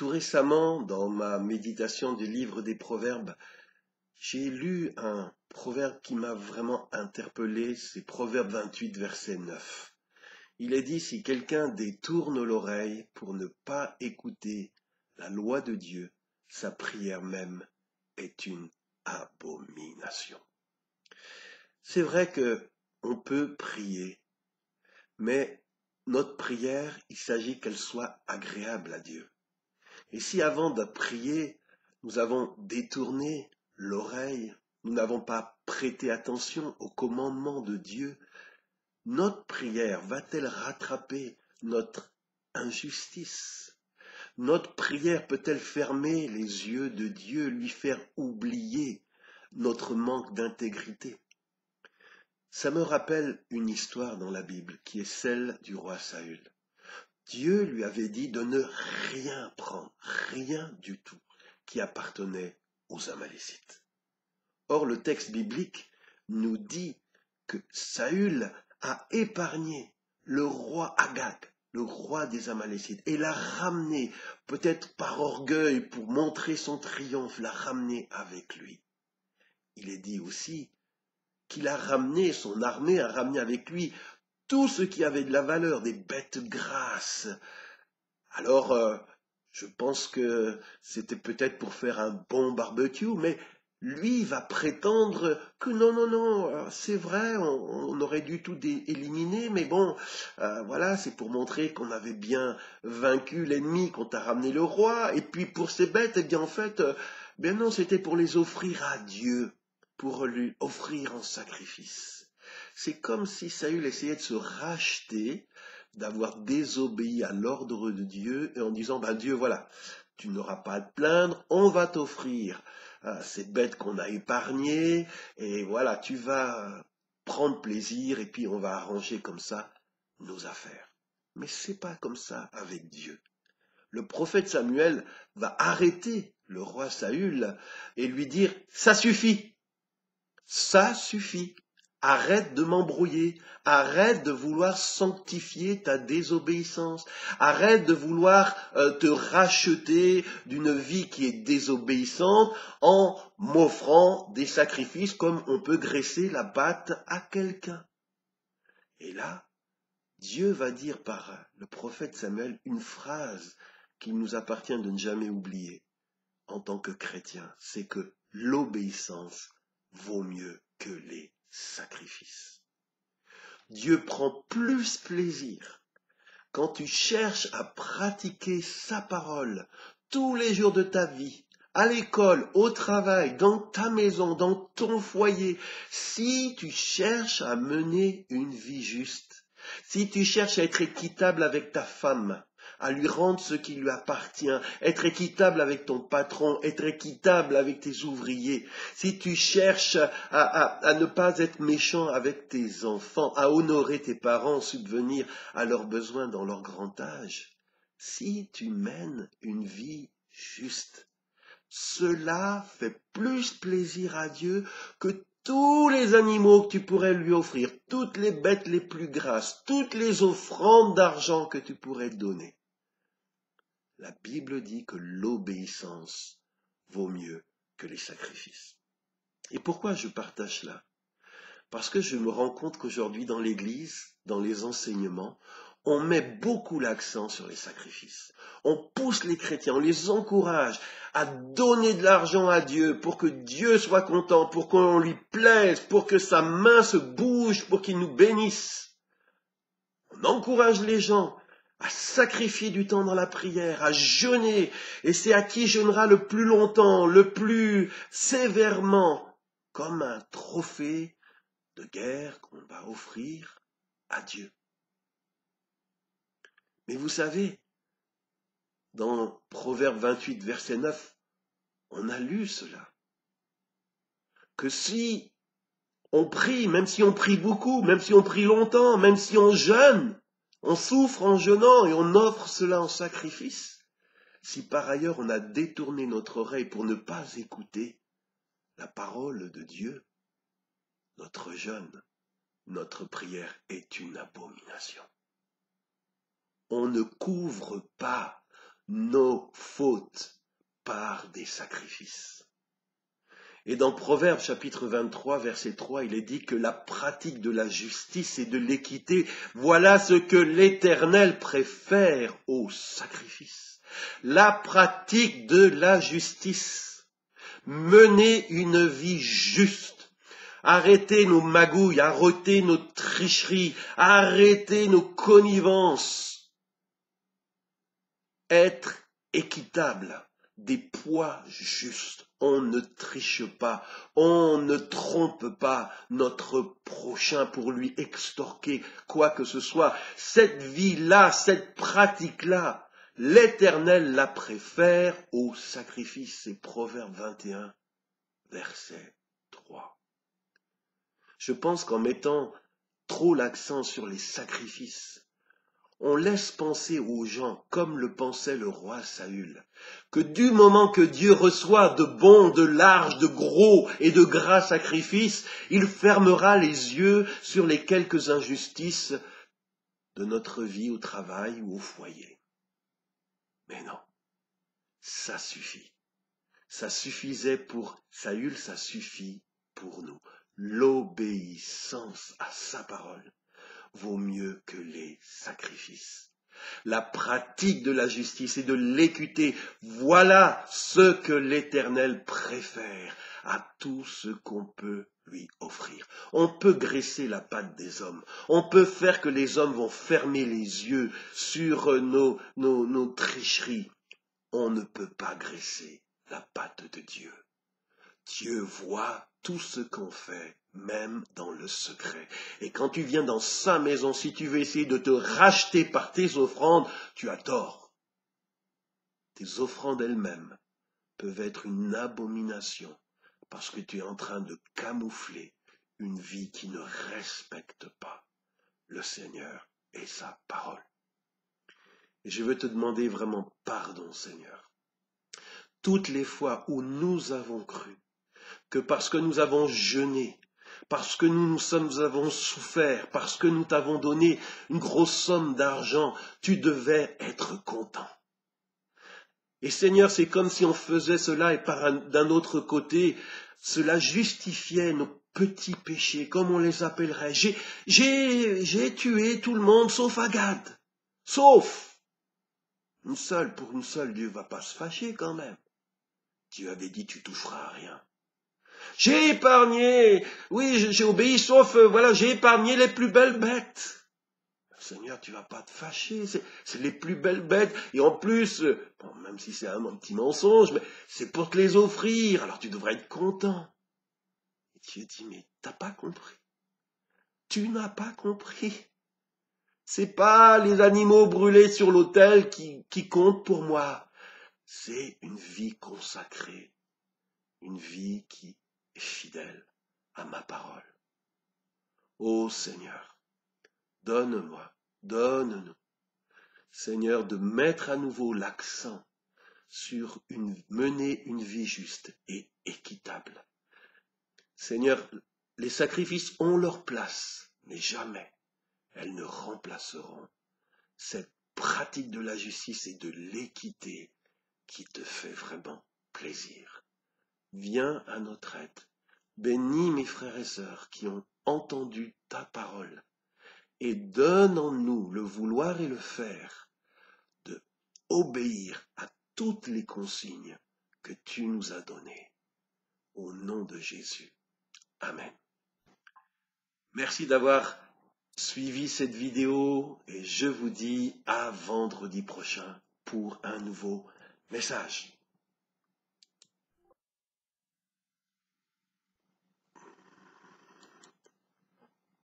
Tout récemment, dans ma méditation du livre des Proverbes, j'ai lu un proverbe qui m'a vraiment interpellé, c'est Proverbe 28, verset 9. Il est dit, si quelqu'un détourne l'oreille pour ne pas écouter la loi de Dieu, sa prière même est une abomination. C'est vrai que on peut prier, mais notre prière, il s'agit qu'elle soit agréable à Dieu. Et si avant de prier, nous avons détourné l'oreille, nous n'avons pas prêté attention aux commandements de Dieu, notre prière va-t-elle rattraper notre injustice? Notre prière peut-elle fermer les yeux de Dieu, lui faire oublier notre manque d'intégrité? Ça me rappelle une histoire dans la Bible qui est celle du roi Saül. Dieu lui avait dit de ne rien prendre, rien du tout, qui appartenait aux Amalécites. Or, le texte biblique nous dit que Saül a épargné le roi Agag, le roi des Amalécites, et l'a ramené, peut-être par orgueil, pour montrer son triomphe, l'a ramené avec lui. Il est dit aussi qu'il a ramené, son armée a ramené avec lui tout ce qui avait de la valeur, des bêtes grasses. Alors, je pense que c'était peut-être pour faire un bon barbecue, mais lui va prétendre que non, c'est vrai, on aurait dû tout éliminer, mais bon, voilà, c'est pour montrer qu'on avait bien vaincu l'ennemi, qu'on t'a ramené le roi, et puis pour ces bêtes, eh bien en fait, bien non, c'était pour les offrir à Dieu, pour lui offrir en sacrifice. C'est comme si Saül essayait de se racheter, d'avoir désobéi à l'ordre de Dieu et en disant, ben Dieu, voilà, tu n'auras pas à te plaindre, on va t'offrir ces bêtes qu'on a épargnées et voilà, tu vas prendre plaisir et puis on va arranger comme ça nos affaires. Mais c'est pas comme ça avec Dieu. Le prophète Samuel va arrêter le roi Saül et lui dire, ça suffit, ça suffit. Arrête de m'embrouiller, arrête de vouloir sanctifier ta désobéissance, arrête de vouloir te racheter d'une vie qui est désobéissante en m'offrant des sacrifices comme on peut graisser la patte à quelqu'un. Et là, Dieu va dire par le prophète Samuel une phrase qu'il nous appartient de ne jamais oublier en tant que chrétien, c'est que l'obéissance vaut mieux que les sacrifices. Dieu prend plus plaisir quand tu cherches à pratiquer sa parole tous les jours de ta vie, à l'école, au travail, dans ta maison, dans ton foyer, si tu cherches à mener une vie juste, si tu cherches à être équitable avec ta femme, à lui rendre ce qui lui appartient, être équitable avec ton patron, être équitable avec tes ouvriers, si tu cherches à ne pas être méchant avec tes enfants, à honorer tes parents, subvenir à leurs besoins dans leur grand âge, si tu mènes une vie juste, cela fait plus plaisir à Dieu que tous les animaux que tu pourrais lui offrir, toutes les bêtes les plus grasses, toutes les offrandes d'argent que tu pourrais donner. La Bible dit que l'obéissance vaut mieux que les sacrifices. Et pourquoi je partage cela? Parce que je me rends compte qu'aujourd'hui dans l'Église, dans les enseignements, on met beaucoup l'accent sur les sacrifices. On pousse les chrétiens, on les encourage à donner de l'argent à Dieu pour que Dieu soit content, pour qu'on lui plaise, pour que sa main se bouge, pour qu'il nous bénisse. On encourage les gens à sacrifier du temps dans la prière, à jeûner, et c'est à qui jeûnera le plus longtemps, le plus sévèrement, comme un trophée de guerre qu'on va offrir à Dieu. Mais vous savez, dans Proverbe 28, verset 9, on a lu cela, que si on prie, même si on prie beaucoup, même si on prie longtemps, même si on jeûne, on souffre en jeûnant et on offre cela en sacrifice, si par ailleurs on a détourné notre oreille pour ne pas écouter la parole de Dieu, notre jeûne, notre prière est une abomination. On ne couvre pas nos fautes par des sacrifices. Et dans Proverbes chapitre 23, verset 3, il est dit que la pratique de la justice et de l'équité, voilà ce que l'Éternel préfère au sacrifice. La pratique de la justice. Mener une vie juste. Arrêter nos magouilles, arrêter nos tricheries, arrêter nos connivences. Être équitable, des poids justes. On ne triche pas, on ne trompe pas notre prochain pour lui extorquer quoi que ce soit. Cette vie-là, cette pratique-là, l'Éternel la préfère au sacrifice. C'est Proverbe 21, verset 3. Je pense qu'en mettant trop l'accent sur les sacrifices, on laisse penser aux gens, comme le pensait le roi Saül, que du moment que Dieu reçoit de bons, de larges, de gros et de gras sacrifices, il fermera les yeux sur les quelques injustices de notre vie au travail ou au foyer. Mais non, ça suffit. Ça suffisait pour Saül, ça suffit pour nous. L'obéissance à sa parole vaut mieux que les sacrifices. La pratique de la justice et de l'équité, voilà ce que l'Éternel préfère à tout ce qu'on peut lui offrir. On peut graisser la patte des hommes, on peut faire que les hommes vont fermer les yeux sur nos tricheries. On ne peut pas graisser la patte de Dieu. Dieu voit tout ce qu'on fait, même dans le secret. Et quand tu viens dans sa maison, si tu veux essayer de te racheter par tes offrandes, tu as tort. Tes offrandes elles-mêmes peuvent être une abomination parce que tu es en train de camoufler une vie qui ne respecte pas le Seigneur et sa parole. Et je veux te demander vraiment pardon, Seigneur. Toutes les fois où nous avons cru que parce que nous avons jeûné, parce que nous avons souffert, parce que nous t'avons donné une grosse somme d'argent, tu devais être content. Et Seigneur, c'est comme si on faisait cela et d'un autre côté, cela justifiait nos petits péchés, comme on les appellerait. J'ai tué tout le monde sauf Agag. Sauf pour une seule, Dieu va pas se fâcher quand même. Dieu avait dit, tu toucheras à rien. J'ai épargné, oui, j'ai obéi, sauf, j'ai épargné les plus belles bêtes. Seigneur, tu vas pas te fâcher, c'est les plus belles bêtes, et en plus, même si c'est un petit mensonge, mais c'est pour te les offrir, alors tu devrais être content. Et Dieu dit, mais t'as pas compris. Tu n'as pas compris. C'est pas les animaux brûlés sur l'autel qui comptent pour moi. C'est une vie consacrée, une vie qui est fidèle à ma parole. Ô Seigneur, donne-nous, Seigneur, de mettre à nouveau l'accent sur mener une vie juste et équitable. Seigneur, les sacrifices ont leur place, mais jamais elles ne remplaceront cette pratique de la justice et de l'équité qui te fait vraiment plaisir. Viens à notre aide. Bénis mes frères et sœurs qui ont entendu ta parole et donne en nous le vouloir et le faire de obéir à toutes les consignes que tu nous as données. Au nom de Jésus. Amen. Merci d'avoir suivi cette vidéo et je vous dis à vendredi prochain pour un nouveau message.